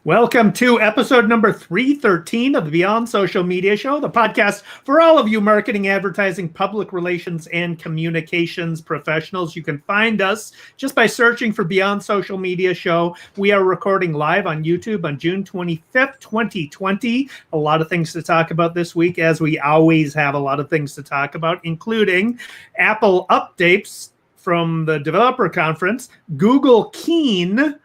Welcome to episode number 313 of the Beyond Social Media Show, the podcast for all of you marketing, advertising, public relations, and communications professionals. You can find us just by searching for Beyond Social Media Show. We are recording live on YouTube on June 25th, 2020. A lot of things to talk about this week, as we always have a lot of things to talk about, including Apple updates from the developer conference, Google Keene,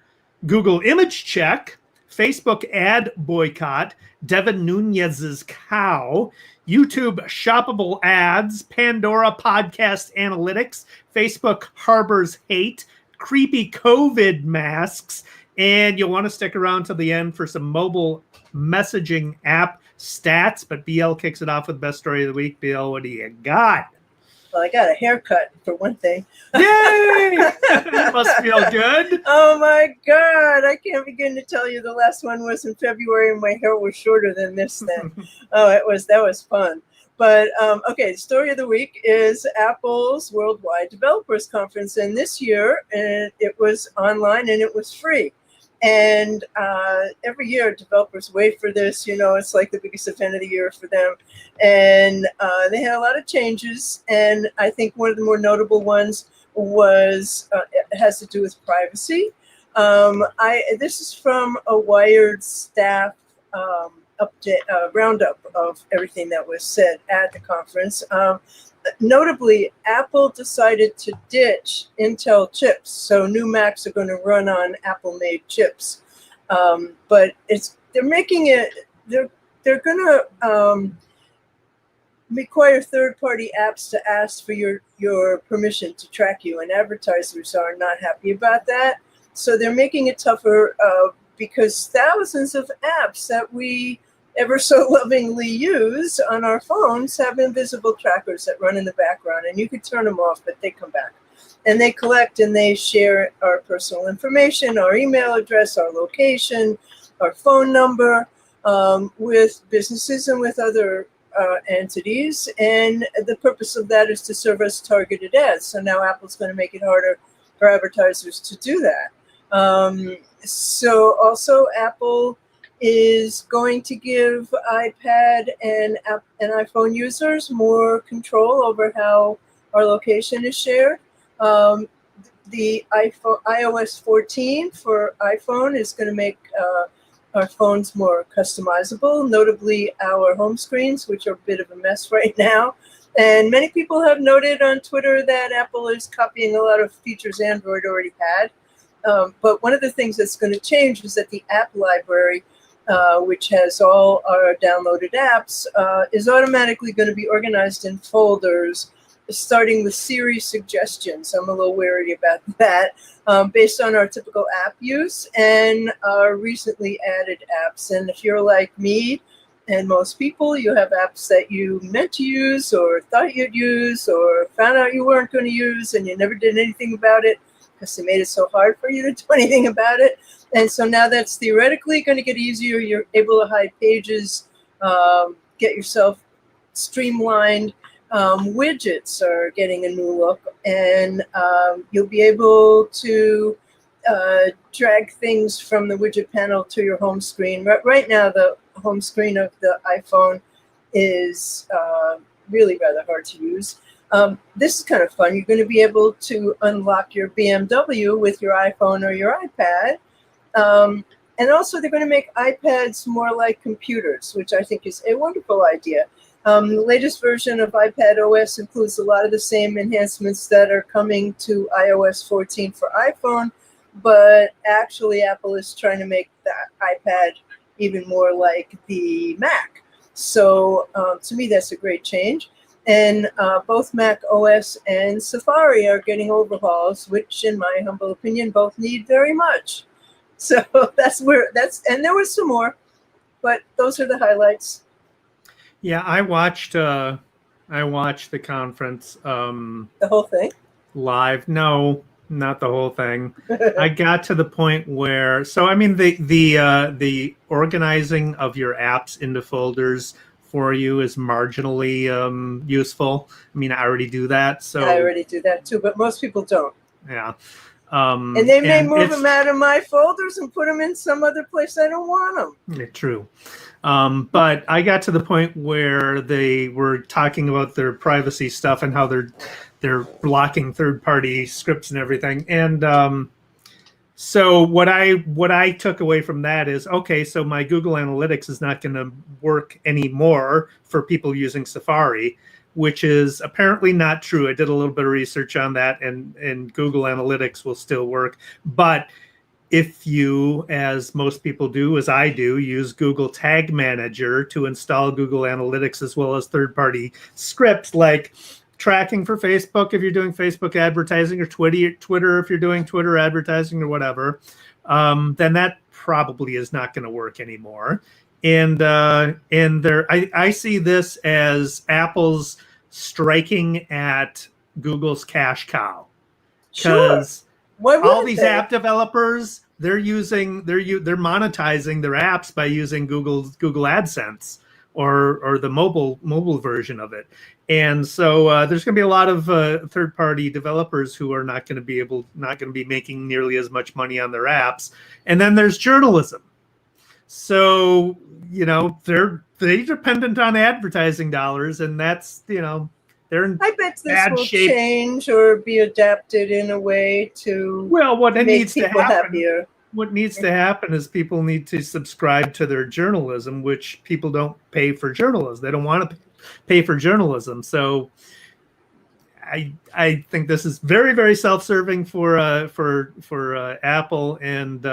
Google image check, Facebook ad boycott, Devin Nunes Cow, YouTube shoppable ads, Pandora podcast analytics, Facebook harbors hate, creepy COVID masks, and you'll want to stick around to the end for some mobile messaging app stats. But BL kicks it off with best story of the week. BL, what do you got? Well, I got a haircut, for one thing. Yay! It must feel good. Oh, my God. I can't begin to tell you. The last one was in February, and my hair was shorter than this then. That was fun. But, okay, the story of the week is Apple's Worldwide Developers Conference. And this year, it was online, and it was free. And every year, developers wait for this. You know, it's like the biggest event of the year for them. And they had a lot of changes. And I think one of the more notable ones was it has to do with privacy. This is from a Wired staff update roundup of everything that was said at the conference. Notably, Apple decided to ditch Intel chips, so new Macs are going to run on Apple-made chips. But they're making it. They're going to require third-party apps to ask for your permission to track you, and advertisers are not happy about that. So they're making it tougher because thousands of apps that we ever so lovingly use on our phones have invisible trackers that run in the background, and you can turn them off, but they come back. And they collect and they share our personal information, our email address, our location, our phone number with businesses and with other entities. And the purpose of that is to serve as targeted ads. So now Apple's going to make it harder for advertisers to do that. So also Apple is going to give iPad and iPhone users more control over how our location is shared. The iOS 14 for iPhone is going to make our phones more customizable, notably our home screens, which are a bit of a mess right now. And many people have noted on Twitter that Apple is copying a lot of features Android already had. But one of the things that's going to change is that the app library, which has all our downloaded apps, is automatically going to be organized in folders, starting with Siri suggestions. I'm a little wary about that, based on our typical app use and our recently added apps. And if you're like me and most people, you have apps that you meant to use or thought you'd use or found out you weren't going to use, and you never did anything about it because they made it so hard for you to do anything about it. And so now that's theoretically going to get easier. You're able to hide pages, get yourself streamlined. Widgets are getting a new look, and you'll be able to drag things from the widget panel to your home screen. Right now, the home screen of the iPhone is really rather hard to use. This is kind of fun. You're going to be able to unlock your BMW with your iPhone or your iPad. And also, they're going to make iPads more like computers, which I think is a wonderful idea. The latest version of iPad OS includes a lot of the same enhancements that are coming to iOS 14 for iPhone, but actually Apple is trying to make the iPad even more like the Mac. So to me, that's a great change. And both Mac OS and Safari are getting overhauls, which in my humble opinion, both need very much. So and there was some more, but those are the highlights. Yeah, I watched the conference. The whole thing? Live. No, not the whole thing. I got to the point where, so I mean, the organizing of your apps into folders for you is marginally useful. I mean, I already do that. So I already do that too, but most people don't. Yeah. And they may move them out of my folders and put them in some other place I don't want them. Yeah, true. But I got to the point where they were talking about their privacy stuff and how they're blocking third-party scripts and everything. And so what I took away from that is, okay, so my Google Analytics is not going to work anymore for people using Safari, which is apparently not true. I did a little bit of research on that, and Google Analytics will still work. But if you, as most people do, as I do, use Google Tag Manager to install Google Analytics as well as third-party scripts like tracking for Facebook if you're doing Facebook advertising, or Twitter if you're doing Twitter advertising or whatever, then that probably is not going to work anymore. And I see this as Apple's striking at Google's cash cow, because all these app developers, they're monetizing their apps by using Google AdSense or the mobile version of it. And so there's going to be a lot of third-party developers who are not going to be making nearly as much money on their apps. And then there's journalism. So, they're dependent on advertising dollars, and that's, they're in I bet this bad will shape. change or be adapted in a way to needs people to happen. happier. What needs to happen is people need to subscribe to their journalism, which people don't pay for journalism. They don't want to pay for journalism. So I think this is very, very self-serving for Apple, and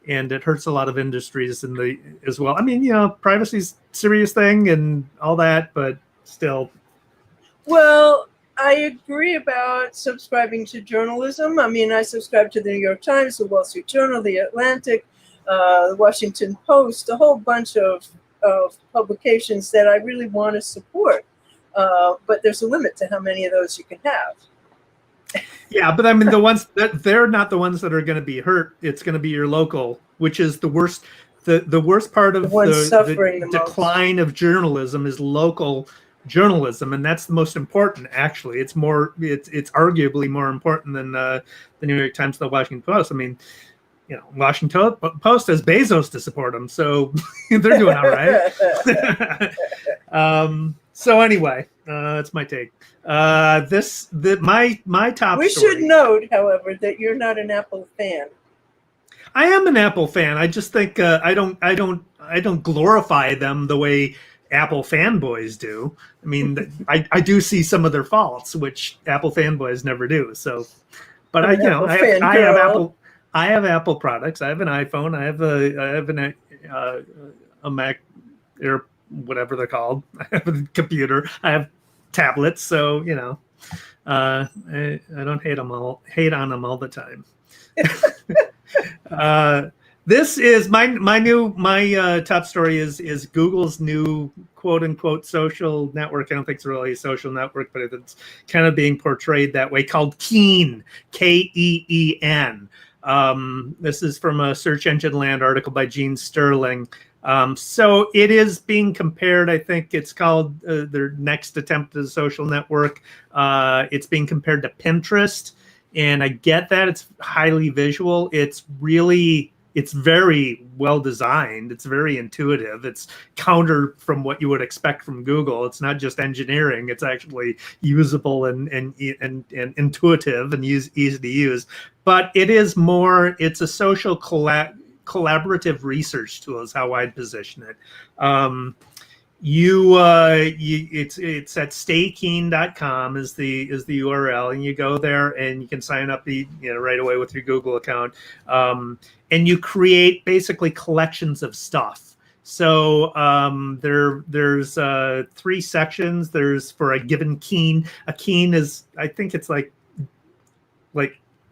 it hurts a lot of industries as well. I mean, privacy's a serious thing and all that, but still. Well, I agree about subscribing to journalism. I mean, I subscribe to the New York Times, the Wall Street Journal, the Atlantic, the Washington Post, a whole bunch of publications that I really want to support. But there's a limit to how many of those you can have. Yeah, but I mean, the ones they're not the ones that are going to be hurt. It's going to be your local, which is the worst. The worst part of the decline of journalism is local journalism, and that's the most important. Actually, it's arguably more important than the New York Times, the Washington Post. I mean, Washington Post has Bezos to support them, so they're doing all right. So anyway, that's my take. My top. We should note, however, that you're not an Apple fan. I am an Apple fan. I just think I don't glorify them the way Apple fanboys do. I mean, I do see some of their faults, which Apple fanboys never do. So, but I have Apple products. I have an iPhone. I have a Mac Air, whatever they're called. I have a computer. I have tablets. So I don't hate on them all the time. This is my top story is Google's new quote unquote social network. I don't think it's really a social network, but it's kind of being portrayed that way, called Keene, Keen. This is from a Search Engine Land article by Gene Sterling. So it is being compared. I think it's called their next attempt at a social network. It's being compared to Pinterest, and I get that it's highly visual. It's very well designed. It's very intuitive. It's counter from what you would expect from Google. It's not just engineering. It's actually usable and intuitive and easy to use. But it's a social collaborative research tool is how I'd position it. It's at staykeene.com is the URL, and you go there and you can sign up right away with your Google account, and you create basically collections of stuff. So there's 3 sections. There's for a given Keene. A Keene is, I think it's like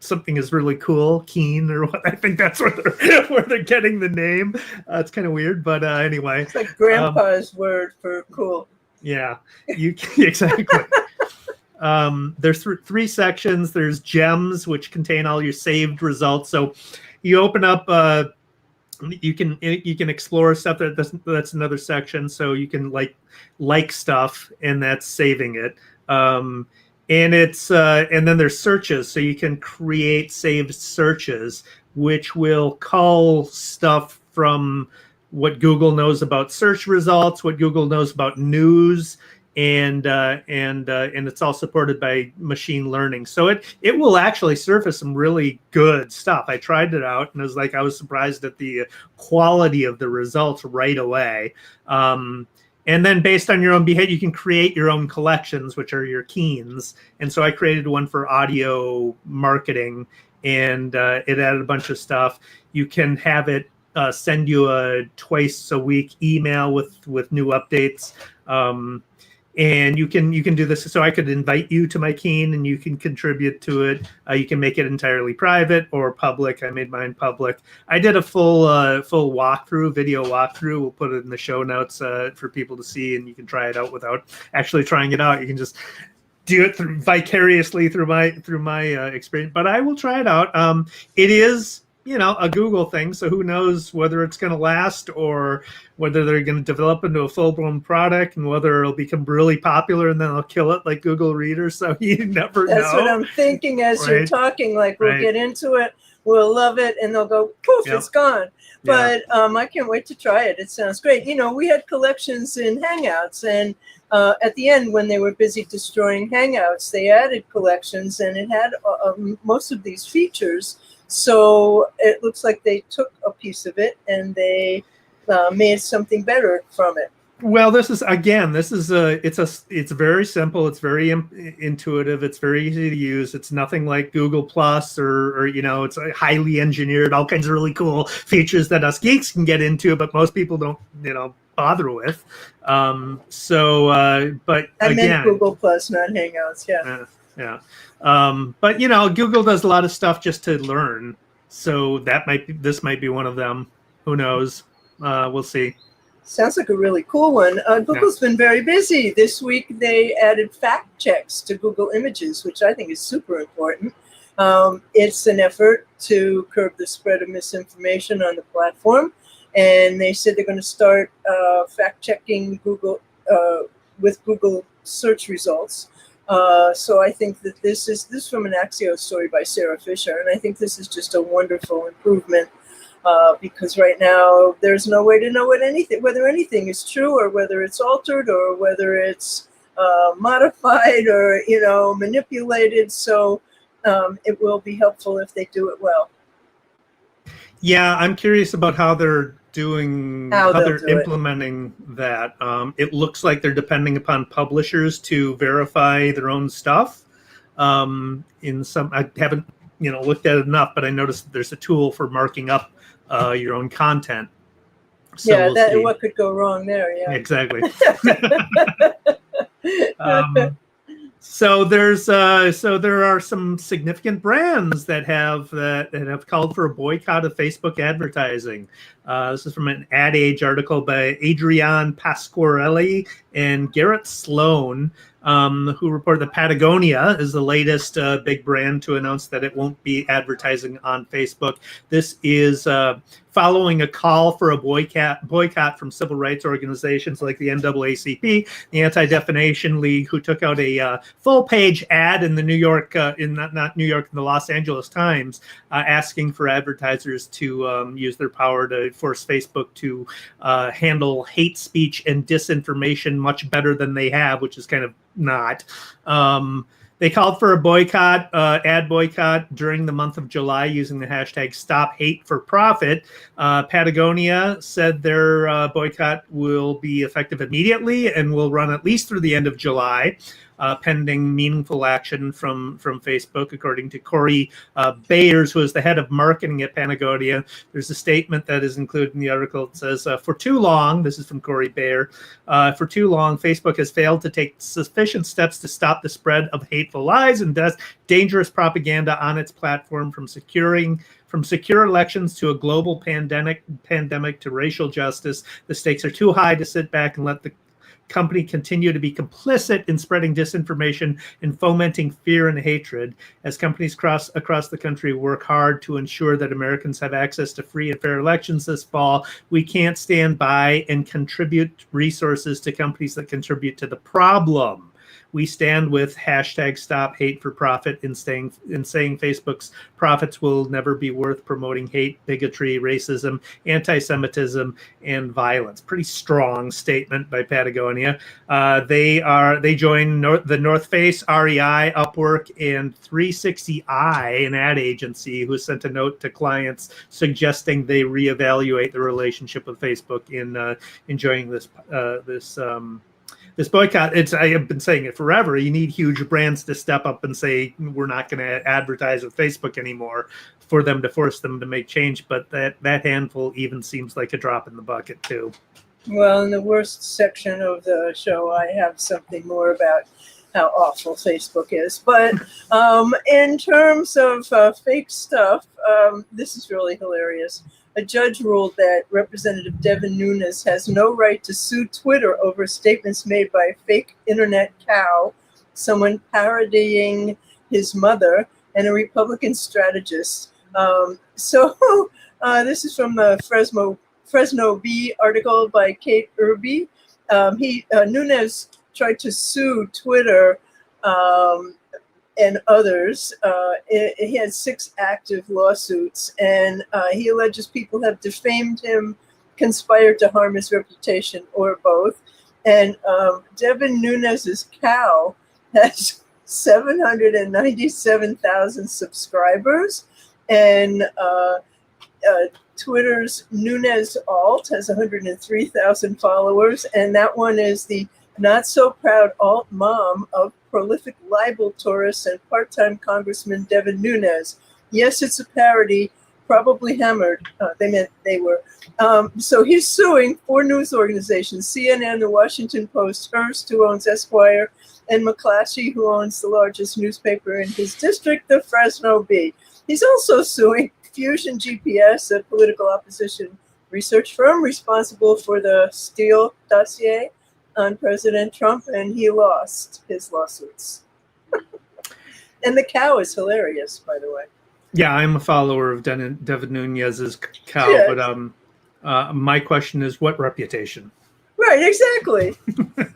something is really cool, Keene, or what. I think that's where they're getting the name. It's kind of weird, but anyway. It's like grandpa's word for cool. Yeah, exactly. There's 3 sections. There's gems, which contain all your saved results. So you open up, you can explore stuff. That's another section. So you can like stuff, and that's saving it. And it's and then there's searches, so you can create saved searches, which will cull stuff from what Google knows about search results, what Google knows about news, and it's all supported by machine learning. So it will actually surface some really good stuff. I tried it out, and it was like I was surprised at the quality of the results right away. And then based on your own behavior, you can create your own collections, which are your Keenes. And so I created one for audio marketing, and it added a bunch of stuff. You can have it send you a twice a week email with new updates. And you can do this. So I could invite you to my Keene, and you can contribute to it. You can make it entirely private or public. I made mine public. I did a full walkthrough, video walkthrough. We'll put it in the show notes for people to see, and you can try it out without actually trying it out. You can just do it vicariously through my experience. But I will try it out. It is, a Google thing, so who knows whether it's going to last or whether they're going to develop into a full-blown product and whether it'll become really popular and then they'll kill it like Google Readers. So you never know. That's what I'm thinking as you're talking. Like, we'll get into it, we'll love it, and they'll go, poof, it's gone. But I can't wait to try it. It sounds great. We had collections in Hangouts, and at the end, when they were busy destroying Hangouts, they added collections, and it had most of these features. So it looks like they took a piece of it and they made something better from it. Well, it's very simple. It's very intuitive. It's very easy to use. It's nothing like Google Plus or it's highly engineered, all kinds of really cool features that us geeks can get into, but most people don't, bother with. But I meant Google Plus, not Hangouts. Yeah. Yeah. But Google does a lot of stuff just to learn. So this might be one of them. Who knows? We'll see. Sounds like a really cool one. Google's been very busy. This week they added fact checks to Google Images, which I think is super important. It's an effort to curb the spread of misinformation on the platform. And they said they're going to start fact checking Google with Google search results. So I think that this is from an Axios story by Sarah Fisher, and I think this is just a wonderful improvement because right now there's no way to know whether anything is true or whether it's altered or whether it's modified or manipulated. So it will be helpful if they do it well. Yeah, I'm curious about how they're implementing that. It looks like they're depending upon publishers to verify their own stuff. I haven't looked at it enough, but I noticed that there's a tool for marking up your own content. So what could go wrong there? Yeah, exactly. So there are some significant brands that have called for a boycott of Facebook advertising. This is from an Ad Age article by Adrian Pasquarelli and Garrett Sloan, who report that Patagonia is the latest big brand to announce that it won't be advertising on Facebook. This is following a call for a boycott from civil rights organizations like the NAACP, the Anti-Defamation League, who took out a full-page ad in the the Los Angeles Times, asking for advertisers to use their power to force Facebook to handle hate speech and disinformation much better than they have, which is kind of not. They called for a ad boycott during the month of July using the hashtag #StopHateForProfit. Patagonia said their boycott will be effective immediately and will run at least through the end of July, pending meaningful action from Facebook, according to Corey Bayers, who is the head of marketing at Patagonia. There's a statement that is included in the article. It says, for too long, this is from Corey Bayer, for too long, Facebook has failed to take sufficient steps to stop the spread of hateful lies and dangerous propaganda on its platform, from secure elections to a global pandemic to racial justice. The stakes are too high to sit back and let the company continue to be complicit in spreading disinformation and fomenting fear and hatred. As companies across the country work hard to ensure that Americans have access to free and fair elections this fall, we can't stand by and contribute resources to companies that contribute to the problem. We stand with hashtag Stop Hate for Profit in saying Facebook's profits will never be worth promoting hate, bigotry, racism, anti-Semitism, and violence. Pretty strong statement by Patagonia. They join the North Face, REI, Upwork, and 360i, an ad agency, who sent a note to clients suggesting they reevaluate the relationship with Facebook in enjoying this boycott. I have been saying it forever. You need huge brands to step up and say, we're not going to advertise with Facebook anymore, for them to force them to make change. But that handful even seems like a drop in the bucket too. Well, in the worst section of the show, I have something more about how awful Facebook is. But in terms of fake stuff, this is really hilarious. A judge ruled that Representative Devin Nunes has no right to sue Twitter over statements made by a fake internet cow, someone parodying his mother, and a Republican strategist. This is from the Fresno Bee article by Kate Irby. Nunes tried to sue Twitter and others. He had 6 active lawsuits, and he alleges people have defamed him, conspired to harm his reputation, or both. And Devin Nunes's cow has 797,000 subscribers, and Twitter's Nunes alt has 103,000 followers, and that one is the not so proud alt mom of prolific libel tourist and part-time Congressman Devin Nunes. Yes, it's a parody, probably hammered. They were. So he's suing 4 news organizations: CNN, The Washington Post, Hearst, who owns Esquire, and McClatchy, who owns the largest newspaper in his district, the Fresno Bee. He's also suing Fusion GPS, a political opposition research firm responsible for the Steele dossier on President Trump, and he lost his lawsuits. And the cow is hilarious, by the way. Yeah, I'm a follower of Devin Nunes's cow, yes. But my question is, what reputation? Right, exactly.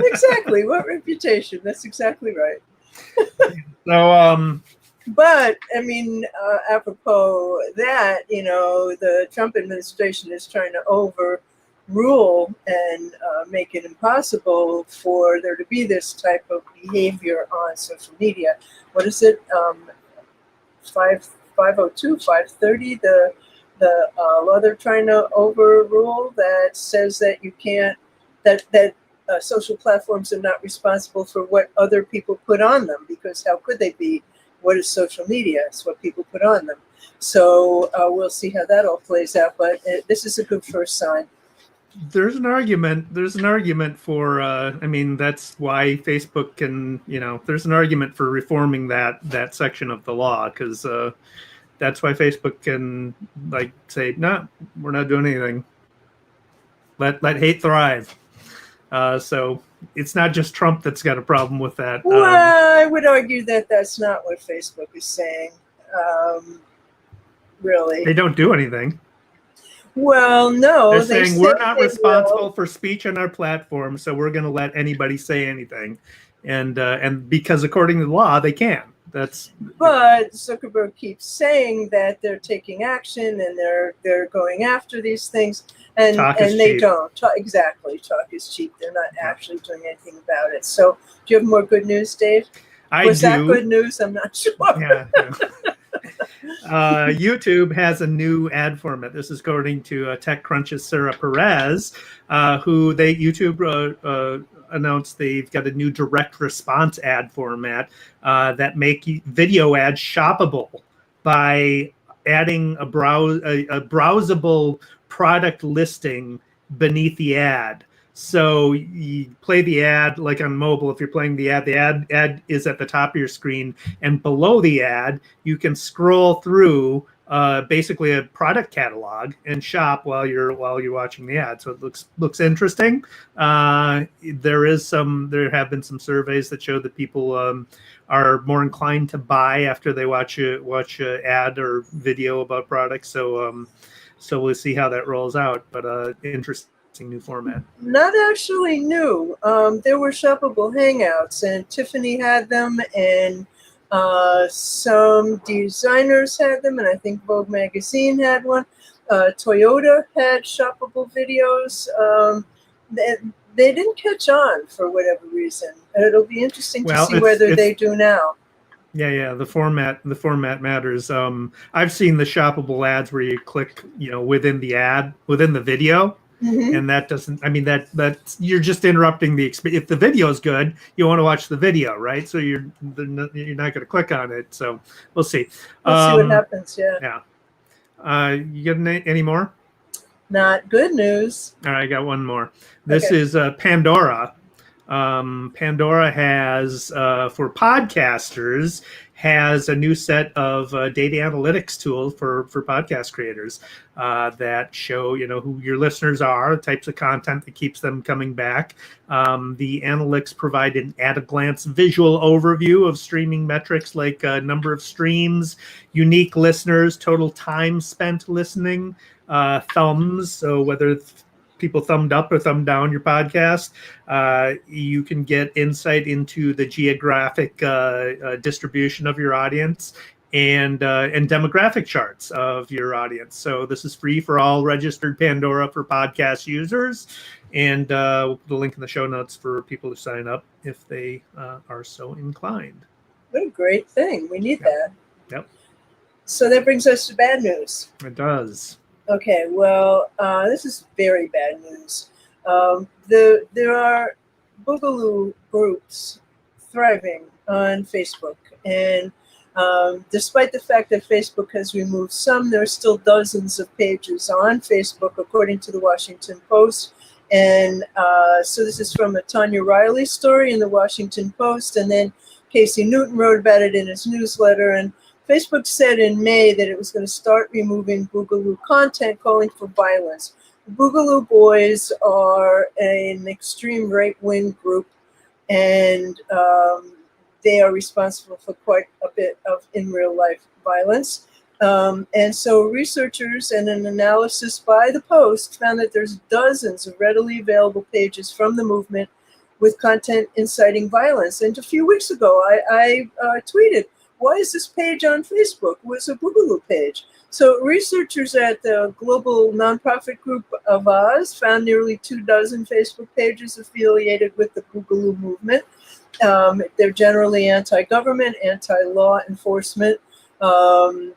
Exactly, what reputation? That's exactly right. So, but, I mean, apropos that, the Trump administration is trying to overrule and make it impossible for there to be this type of behavior on social media. What is it? 502, 530, the law they're trying to overrule that says that you can't, that social platforms are not responsible for what other people put on them, because how could they be? What is social media? It's what people put on them. So we'll see how that all plays out. But this is a good first sign. There's an argument. For. I mean, that's why Facebook can. There's an argument for reforming that section of the law, because that's why Facebook can say, no, we're not doing anything. Let hate thrive. So it's not just Trump that's got a problem with that. Well, I would argue that that's not what Facebook is saying. Really, they don't do anything. Well, no, they're saying we're not responsible for speech on our platform, so we're going to let anybody say anything, and because according to the law, they can. But Zuckerberg keeps saying that they're taking action and they're going after these things, and they cheap. Don't. Exactly, talk is cheap. They're not actually doing anything about it. So, do you have more good news, Dave? Was that good news? I'm not sure. Yeah. YouTube has a new ad format. This is according to TechCrunch's Sarah Perez, YouTube announced they've got a new direct response ad format that make video ads shoppable by adding a browsable product listing beneath the ad. So you play the ad like on mobile. If you're playing the ad is at the top of your screen, and below the ad, you can scroll through basically a product catalog and shop while you're watching the ad. So it looks interesting. There have been some surveys that show that people are more inclined to buy after they watch a ad or video about products. So we'll see how that rolls out. But interesting new format? Not actually new. There were shoppable hangouts, and Tiffany had them, and some designers had them, and I think Vogue magazine had one. Toyota had shoppable videos. They didn't catch on for whatever reason. It'll be interesting to see whether they do now. Yeah, the format matters. I've seen the shoppable ads where you click, within the video, and that doesn't. I mean, that you're just interrupting the experience. If the video is good, you want to watch the video, right? So you're not going to click on it. So we'll see. We'll see what happens. Yeah. Yeah. You got any more? Not good news. All right, I got one more. This is Pandora. Pandora has, for podcasters, has a new set of data analytics tools for podcast creators that show, who your listeners are, the types of content that keeps them coming back. The analytics provide an at-a-glance visual overview of streaming metrics like number of streams, unique listeners, total time spent listening, thumbs, so whether people thumbed up or thumbed down your podcast. You can get insight into the geographic distribution of your audience and demographic charts of your audience. So this is free for all registered Pandora for podcast users. And we'll put a link in the show notes for people to sign up if they are so inclined. What a great thing. We need that. Yep. So that brings us to bad news. It does. Okay, well, this is very bad news. There are Boogaloo groups thriving on Facebook, and despite the fact that Facebook has removed some, there are still dozens of pages on Facebook, according to the Washington Post. And so this is from a Tanya Riley story in the Washington Post, and then Casey Newton wrote about it in his newsletter. And Facebook said in May that it was going to start removing Boogaloo content calling for violence. The Boogaloo Boys are an extreme right-wing group, and they are responsible for quite a bit of in real-life violence. And so researchers and an analysis by the Post found that there's dozens of readily available pages from the movement with content inciting violence. And a few weeks ago, I tweeted, why is this page on Facebook? It was a Boogaloo page. So researchers at the global nonprofit group Oz found nearly 24 Facebook pages affiliated with the Boogaloo movement. They're generally anti-government, anti-law enforcement.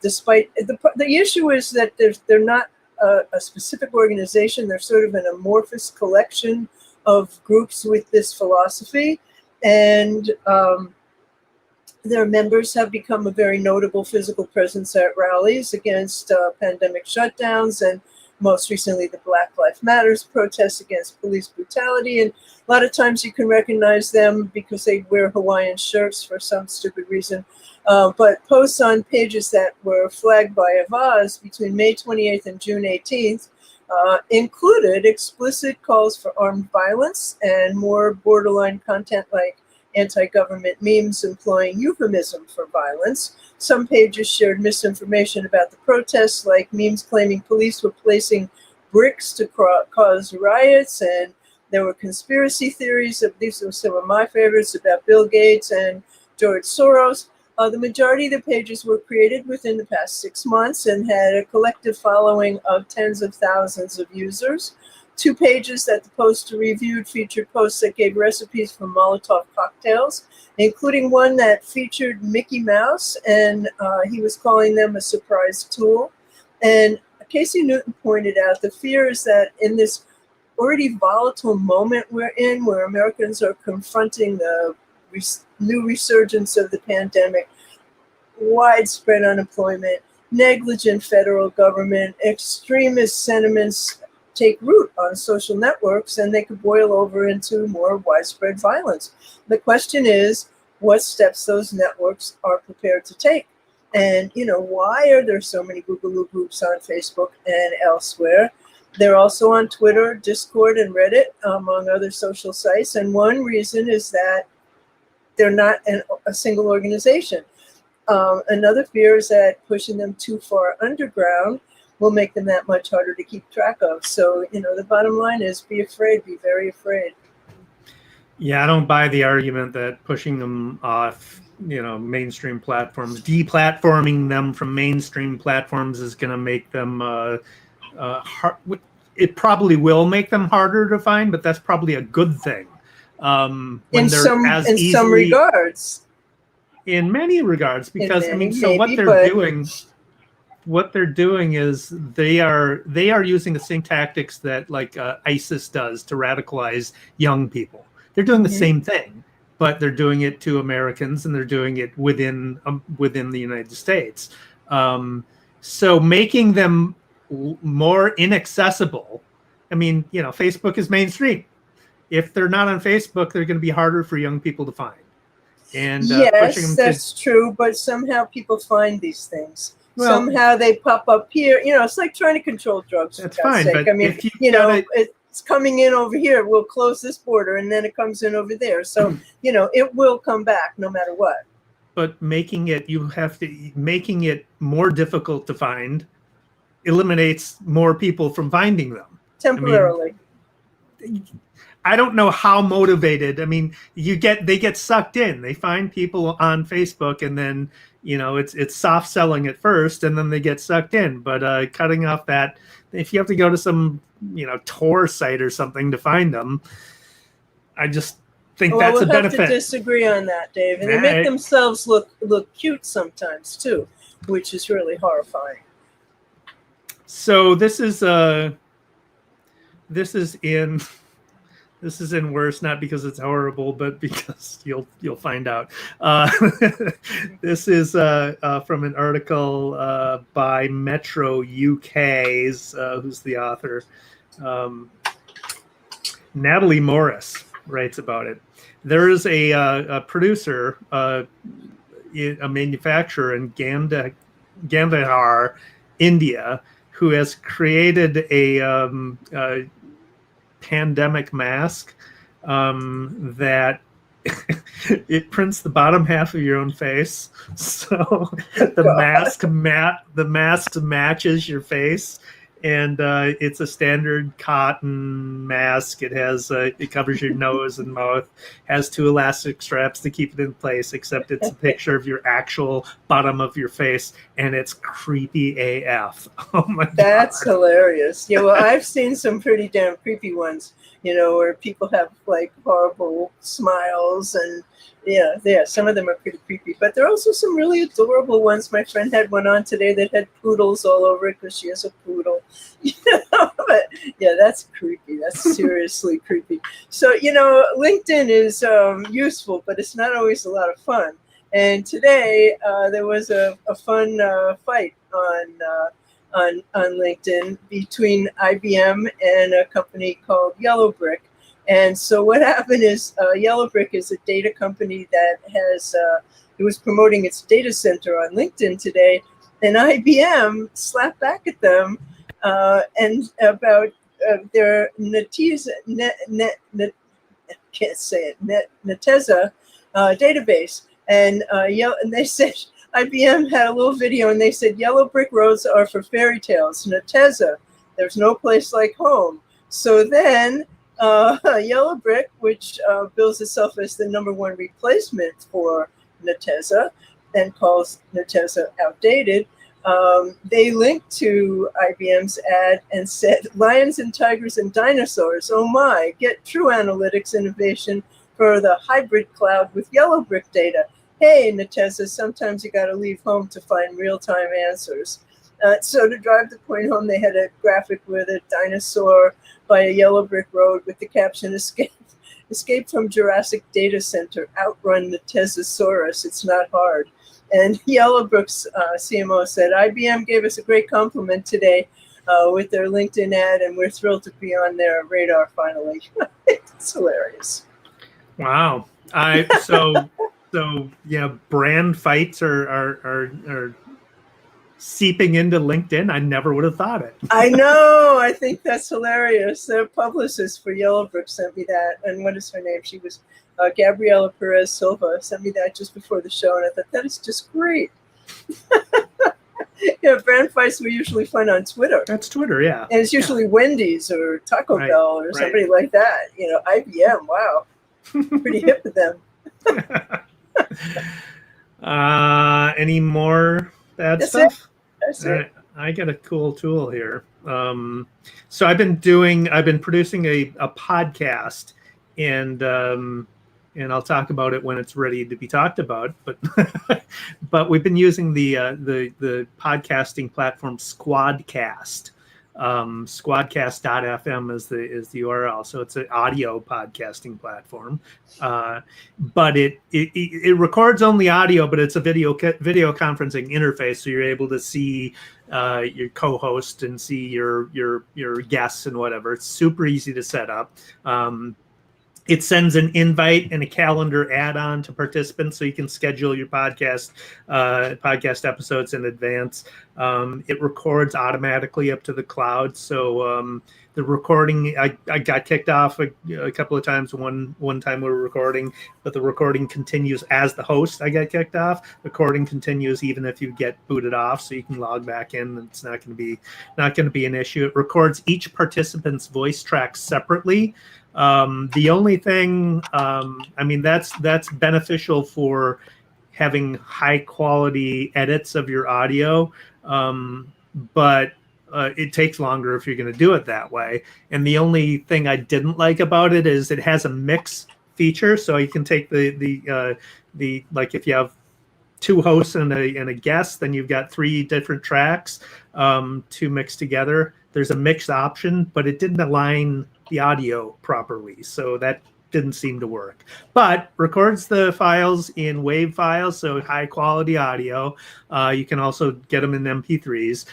Despite the issue is that they're not a specific organization. They're sort of an amorphous collection of groups with this philosophy. And their members have become a very notable physical presence at rallies against pandemic shutdowns, and most recently the Black Lives Matters protests against police brutality. And a lot of times you can recognize them because they wear Hawaiian shirts for some stupid reason. But posts on pages that were flagged by Avaz between May 28th and June 18th included explicit calls for armed violence and more borderline content like anti-government memes employing euphemism for violence. Some pages shared misinformation about the protests, like memes claiming police were placing bricks to cause riots, and there were conspiracy theories. These are some of my favorites about Bill Gates and George Soros. The majority of the pages were created within the past 6 months and had a collective following of tens of thousands of users. 2 pages that the Post reviewed featured posts that gave recipes for Molotov cocktails, including one that featured Mickey Mouse, and he was calling them a surprise tool. And Casey Newton pointed out the fear is that in this already volatile moment we're in, where Americans are confronting the new resurgence of the pandemic, widespread unemployment, negligent federal government, extremist sentiments take root on social networks, and they could boil over into more widespread violence. The question is what steps those networks are prepared to take. And, why are there so many Boogaloo groups on Facebook and elsewhere? They're also on Twitter, Discord, and Reddit, among other social sites. And one reason is that they're not a single organization. Another fear is that pushing them too far underground will make them that much harder to keep track of. So, the bottom line is be afraid, be very afraid. Yeah, I don't buy the argument that pushing them off, mainstream platforms, deplatforming them from mainstream platforms is going to make them hard. It probably will make them harder to find, but that's probably a good thing. When in they're some as in easily, some regards. in many regards, because what they're doing is they are using the same tactics that like ISIS does to radicalize young people. They're doing the same thing, but they're doing it to Americans, and they're doing it within the United States. So making them more inaccessible. I mean, Facebook is mainstream. If they're not on Facebook, they're going to be harder for young people to find. And yes, that's true. But somehow people find these things. Well, somehow they pop up here. It's like trying to control drugs. That's fine. Sake. But I mean, it's coming in over here. We'll close this border, and then it comes in over there. So, it will come back no matter what. But making it more difficult to find eliminates more people from finding them temporarily. I don't know how motivated. I mean, they get sucked in. They find people on Facebook, and then it's soft selling at first, and then they get sucked in. But cutting off that, if you have to go to some Tor site or something to find them, I just think that's a benefit. We'll have to disagree on that, Dave. And they make themselves look cute sometimes too, which is really horrifying. So this is in worse, not because it's horrible, but because you'll find out. This is from an article by Metro UK's, who's the author. Natalie Morris writes about it. There is a producer, a manufacturer in Gandhar, India, who has created a pandemic mask that it prints the bottom half of your own face, so the mask matches your face, and it's a standard cotton mask. It has it covers your nose and mouth, has 2 elastic straps to keep it in place, except it's a picture of your actual bottom of your face, and it's creepy AF. Oh my God. That's hilarious. Yeah, well, I've seen some pretty damn creepy ones, where people have like horrible smiles, and yeah, some of them are pretty creepy, but there are also some really adorable ones. My friend had one on today that had poodles all over it because she has a poodle. But yeah, that's creepy. That's seriously creepy. So, LinkedIn is useful, but it's not always a lot of fun. And today there was a fun fight on LinkedIn between IBM and a company called Yellowbrick. And so what happened is Yellowbrick is a data company that it was promoting its data center on LinkedIn today, and IBM slapped back at them and about their Netezza database. And they said, IBM had a little video, and they said, yellow brick roads are for fairy tales. Netezza, there's no place like home. So then Yellowbrick, which bills itself as the #1 replacement for Netezza and calls Netezza outdated, they linked to IBM's ad and said, lions and tigers and dinosaurs, oh my, get true analytics innovation for the hybrid cloud with Yellowbrick data. Hey, Netezza, sometimes you got to leave home to find real-time answers. So to drive the point home, they had a graphic with a dinosaur by a yellow brick road with the caption, escape from Jurassic Data Center, outrun the Netezzasaurus, it's not hard. And Yellowbrick's CMO said, IBM gave us a great compliment today with their LinkedIn ad, and we're thrilled to be on their radar finally. It's hilarious. Wow. So yeah, brand fights are seeping into LinkedIn. I never would have thought it. I know. I think that's hilarious. Their publicist for Yellowbrick sent me that. And what is her name? She was Gabriela Perez Silva. Sent me that just before the show. And I thought, that is just great. Yeah, brand fights we usually find on Twitter. That's Twitter, yeah. And it's usually Wendy's or Taco Right, Bell or somebody like that. You know, IBM, wow. Pretty hip with them. Any more bad That's stuff? That's it. I got a cool tool here. So I've been producing a podcast, and I'll talk about it when it's ready to be talked about. But but we've been using the podcasting platform Squadcast. Squadcast.fm is the URL. So it's an audio podcasting platform, but it records only audio, but it's a video conferencing interface. So you're able to see your co-host and see your guests and whatever. It's super easy to set up. It sends an invite and a calendar add-on to participants, so you can schedule your podcast episodes in advance. It records automatically up to the cloud, so the recording, I got kicked off a couple of times. One time we were recording, but the recording continues as the host. I got kicked off. The recording continues even if you get booted off, so you can log back in. And it's not going to be an issue. It records each participant's voice track separately. The only thing, that's beneficial for having high quality edits of your audio, but it takes longer if you're going to do it that way. And the only thing I didn't like about it is it has a mix feature, so you can take the like if you have two hosts and a guest, then you've got three different tracks to mix together. There's a mix option, but it didn't align the audio properly, so that didn't seem to work. But records the files in WAV files, so high quality audio. You can also get them in MP3s.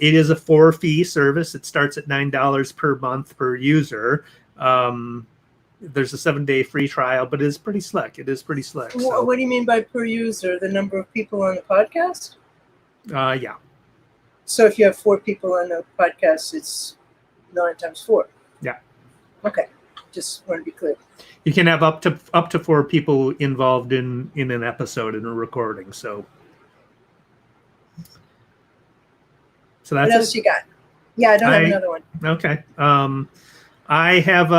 It is a for-fee service. It starts at $9 per month per user. There's a 7-day free trial, but it's pretty slick. So. What do you mean by per user? The number of people on the podcast? Yeah. So if you have 4 people on the podcast, it's 9 times 4. Yeah. Okay. Just want to be clear. You can have up to 4 people involved in an episode in a recording. So that's what else you got? Yeah, I don't have another one. Okay. I have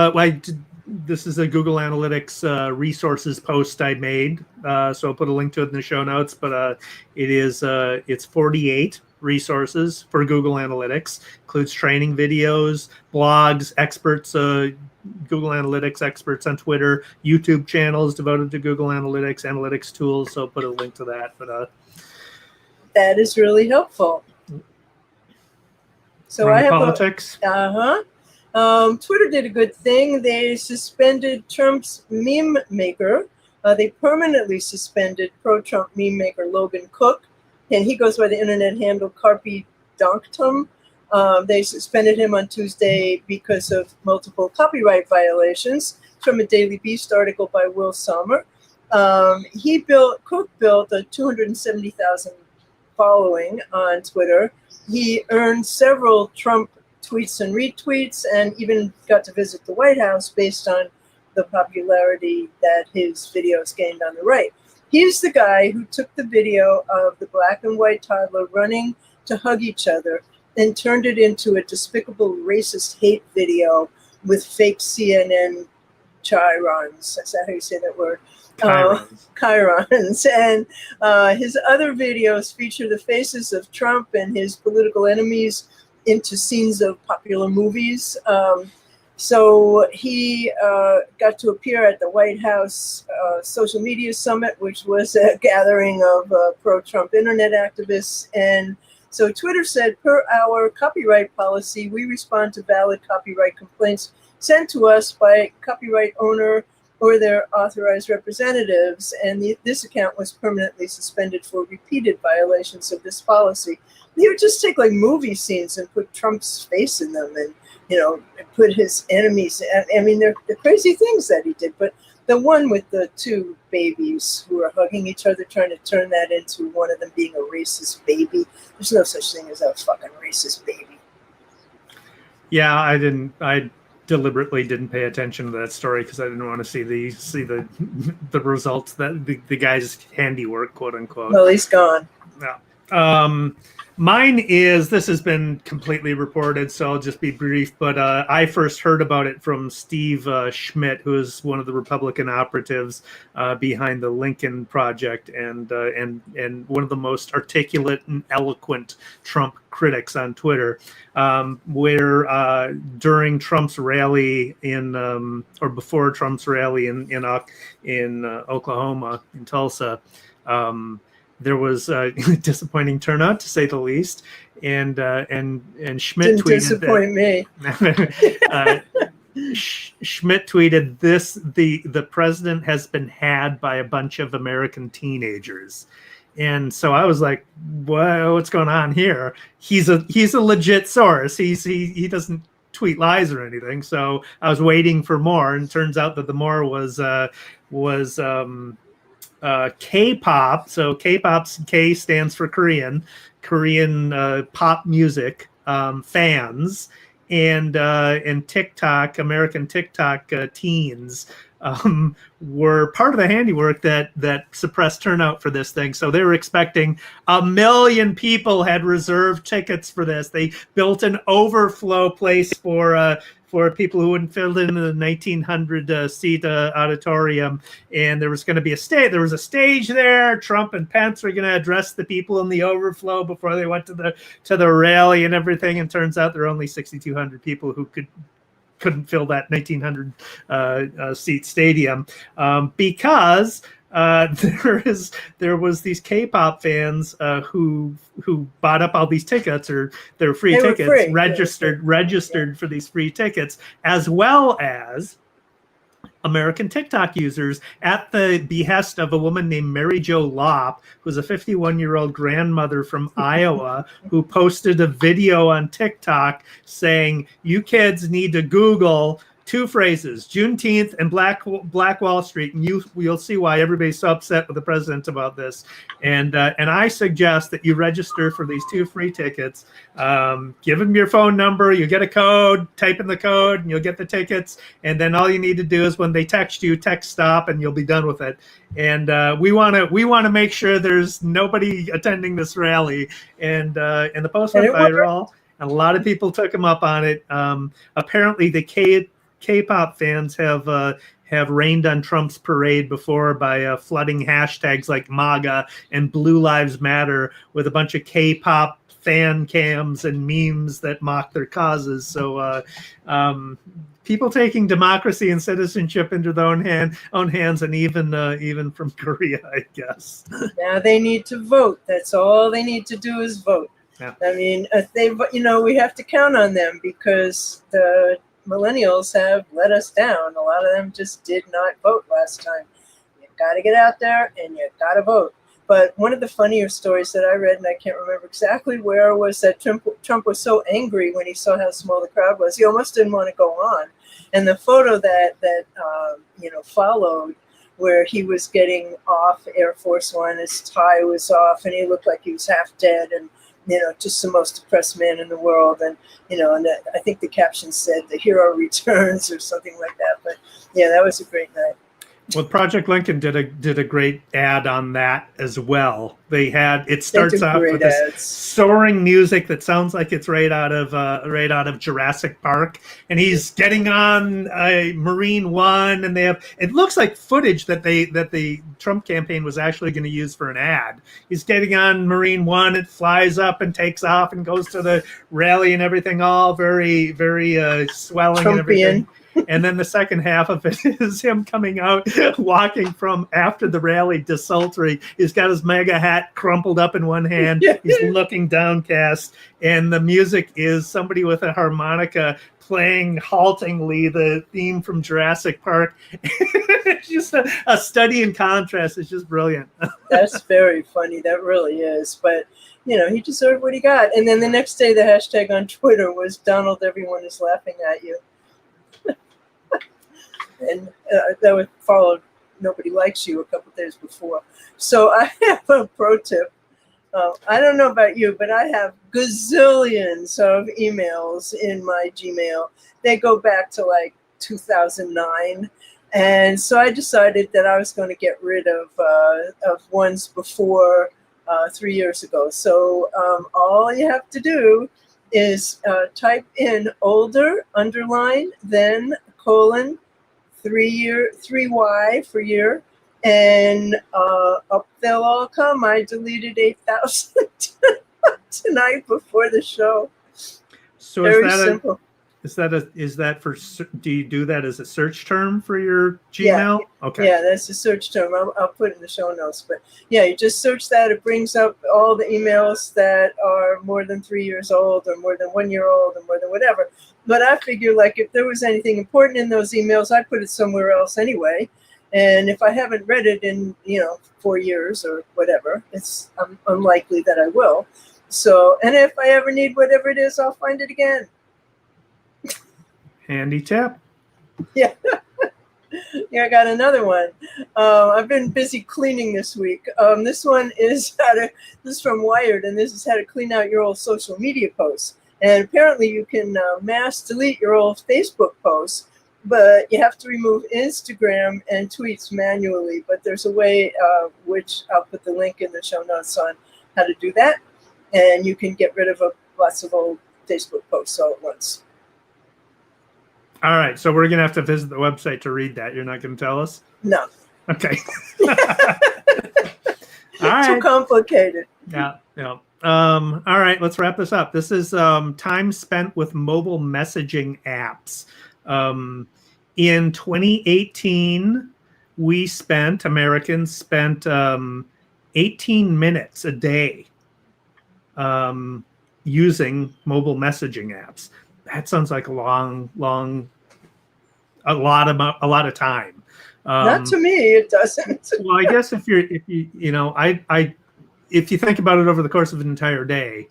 this is a Google Analytics resources post I made. So I'll put a link to it in the show notes. But it's 48 resources for Google Analytics. Includes training videos, blogs, experts, Google Analytics experts on Twitter, YouTube channels devoted to Google Analytics tools. So I'll put a link to that. But that is really helpful. So I have politics. Twitter did a good thing. They suspended Trump's meme maker. They permanently suspended pro-Trump meme maker Logan Cook, and he goes by the internet handle Carpe Donctum. They suspended him on Tuesday because of multiple copyright violations. From a Daily Beast article by Will Sommer. Cook built a 270,000 following on Twitter. He earned several Trump tweets and retweets, and even got to visit the White House based on the popularity that his videos gained on the right. He's the guy who took the video of the black and white toddler running to hug each other and turned it into a despicable racist hate video with fake CNN chirons. Is that how you say that word? Chirons. And his other videos feature the faces of Trump and his political enemies into scenes of popular movies. So he got to appear at the White House Social Media Summit, which was a gathering of pro-Trump internet activists. And so Twitter said, per our copyright policy, we respond to valid copyright complaints sent to us by copyright owner or their authorized representatives. And this account was permanently suspended for repeated violations of this policy. He would just take like movie scenes and put Trump's face in them and, put his enemies. I mean, they're crazy things that he did. But the one with the 2 babies who are hugging each other, trying to turn that into one of them being a racist baby. There's no such thing as a fucking racist baby. Yeah, I deliberately didn't pay attention to that story because I didn't want to see the results, that the guy's handiwork, quote unquote. Well, he's gone. Yeah. Mine is, this has been completely reported, so I'll just be brief, but I first heard about it from Steve Schmidt, who is one of the Republican operatives behind the Lincoln Project and one of the most articulate and eloquent Trump critics on Twitter, where during Trump's rally or before Trump's rally in Oklahoma, in Tulsa, there was a disappointing turnout, to say the least, and Schmidt Didn't tweeted disappoint me. Schmidt tweeted this: the president has been had by a bunch of American teenagers, and so I was like, what's going on here? He's a legit source. He doesn't tweet lies or anything. So I was waiting for more, and it turns out that the more was K-pop. So K-pop's K stands for Korean pop music fans, and TikTok, American TikTok teens were part of the handiwork that suppressed turnout for this thing. So they were expecting 1 million people had reserved tickets for this. They built an overflow place for people who wouldn't fit in the 1,900 seat auditorium, and there was going to be a stage. There was a stage there. Trump and Pence were going to address the people in the overflow before they went to the rally and everything. And turns out there were only 6,200 people who couldn't fill that 1,900 seat stadium because there was these K-pop fans who bought up all these tickets, or their free tickets, registered for these free tickets, as well as American TikTok users at the behest of a woman named Mary Jo Lopp, who's a 51-year-old grandmother from Iowa, who posted a video on TikTok saying, "You kids need to Google 2 phrases, Juneteenth and Black Wall Street, and you'll see why everybody's so upset with the president about this." And I suggest that you register for these 2 free tickets. Give them your phone number. You get a code. Type in the code, and you'll get the tickets. And then all you need to do is, when they text you, text stop, and you'll be done with it. And we want to make sure there's nobody attending this rally. And the post went viral. And a lot of people took him up on it. Apparently, the K-pop fans have rained on Trump's parade before by flooding hashtags like MAGA and Blue Lives Matter with a bunch of K-pop fan cams and memes that mock their causes. So people taking democracy and citizenship into their own hands, and even from Korea, I guess. Now they need to vote. That's all they need to do is vote. Yeah. I mean, we have to count on them, because the millennials have let us down. A lot of them just did not vote last time. You got to get out there and you got to vote. But one of the funnier stories that I read, and I can't remember exactly where, was that Trump was so angry when he saw how small the crowd was, he almost didn't want to go on. And the photo that followed, where he was getting off Air Force One, his tie was off, and he looked like he was half dead, and just the most depressed man in the world. And, I think the caption said, "The hero returns," or something like that. But yeah, that was a great night. Well, Project Lincoln did a great ad on that as well. It starts off with this soaring music that sounds like it's right out of Jurassic Park, and he's getting on Marine One, and it looks like footage that the Trump campaign was actually going to use for an ad. He's getting on Marine One, it flies up and takes off and goes to the rally and everything, all very, very swelling Trumpian. And everything. And then the second half of it is him coming out, walking from after the rally, desultory. He's got his MAGA hat crumpled up in one hand. He's looking downcast. And the music is somebody with a harmonica playing haltingly the theme from Jurassic Park. It's just a study in contrast. It's just brilliant. That's very funny. That really is. But, he deserved what he got. And then the next day, the hashtag on Twitter was "Donald, everyone is laughing at you." And that was followed "Nobody likes you" a couple days before. So I have a pro tip. I don't know about you, but I have gazillions of emails in my Gmail. They go back to like 2009. And so I decided that I was going to get rid of ones before 3 years ago. So all you have to do is type in older, underline, then colon, 3Y for year, and up they'll all come. I deleted 8,000 tonight before the show. So Very simple. Is that for, do you do that as a search term for your Gmail? Yeah. Okay. Yeah, that's a search term. I'll put it in the show notes. But yeah, you just search that. It brings up all the emails that are more than 3 years old, or more than 1 year old, or more than whatever. But I figure, like, if there was anything important in those emails, I put it somewhere else anyway. And if I haven't read it in 4 years or whatever, it's unlikely that I will. So, and if I ever need whatever it is, I'll find it again. Handy tip. Yeah. Yeah, I got another one. I've been busy cleaning this week. This one is this is from Wired, and this is how to clean out your old social media posts. And apparently you can mass delete your old Facebook posts, but you have to remove Instagram and tweets manually. But there's a way, which I'll put the link in the show notes on how to do that. And you can get rid of lots of old Facebook posts all at once. All right, so we're going to have to visit the website to read that. You're not going to tell us? No. Okay. All right. Too complicated. Yeah. All right, let's wrap this up. This is time spent with mobile messaging apps. In 2018, Americans spent 18 minutes a day using mobile messaging apps. That sounds like a lot of time. Not to me, it doesn't. Well, I guess if you think about it over the course of an entire day,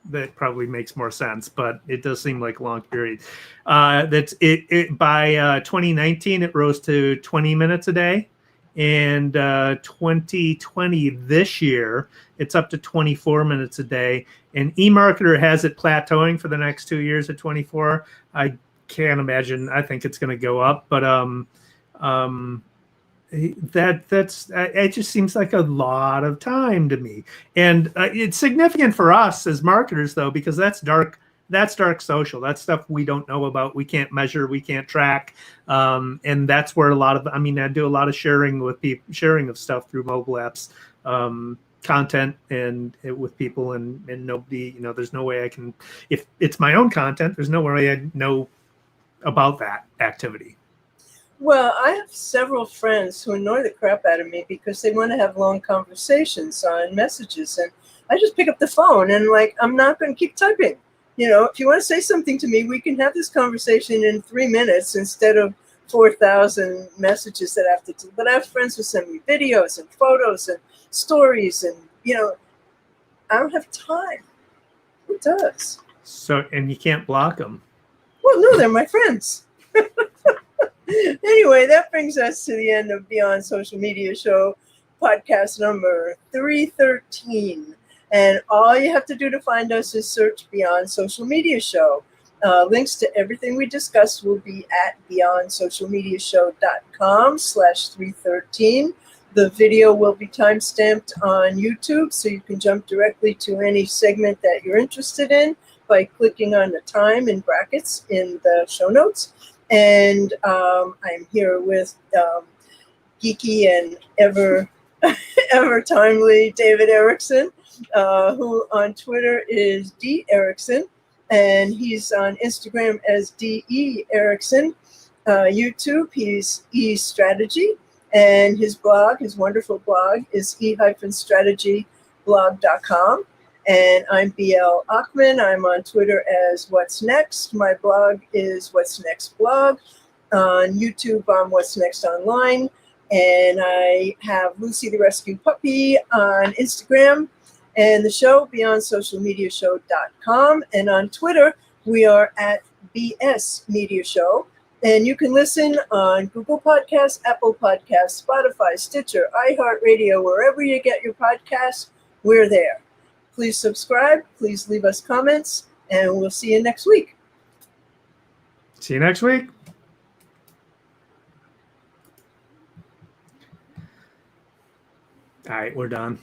that probably makes more sense. But it does seem like a long period. By 2019, it rose to 20 minutes a day, and 2020 this year, it's up to 24 minutes a day. And eMarketer has it plateauing for the next 2 years at 24. I can't imagine. I think it's going to go up, but it just seems like a lot of time to me. And it's significant for us as marketers, though, because that's dark social. That's stuff we don't know about. We can't measure. We can't track. And that's where I do a lot of sharing of stuff through mobile apps, content and with people, and nobody, there's no way I can, if it's my own content, there's no way I know about that activity. Well, I have several friends who annoy the crap out of me because they want to have long conversations on messages, and I just pick up the phone and I'm not going to keep typing. If you want to say something to me, we can have this conversation in 3 minutes instead of 4,000 messages that I have to do. But I have friends who send me videos and photos and stories, and I don't have time. Who does? So, and you can't block them. Well, no, they're my friends. Anyway, that brings us to the end of Beyond Social Media Show, podcast number 313. And all you have to do to find us is search Beyond Social Media Show. Links to everything we discussed will be at beyondsocialmediashow.com/313. The video will be timestamped on YouTube, so you can jump directly to any segment that you're interested in by clicking on the time in brackets in the show notes. And I'm here with geeky and ever timely David Erickson, who on Twitter is D Erickson, and he's on Instagram as DE Erickson. YouTube, he's E Strategy, and his wonderful blog is e-strategyblog.com. And I'm BL Ochman. I'm on Twitter as What's Next. My blog is What's Next Blog. On YouTube, I'm What's Next Online. And I have Lucy the Rescue Puppy on Instagram. And the show, BeyondSocialMediaShow.com. And on Twitter, we are at BS Media Show. And you can listen on Google Podcasts, Apple Podcasts, Spotify, Stitcher, iHeartRadio, wherever you get your podcasts, we're there. Please subscribe, please leave us comments, and we'll see you next week. See you next week. All right, we're done.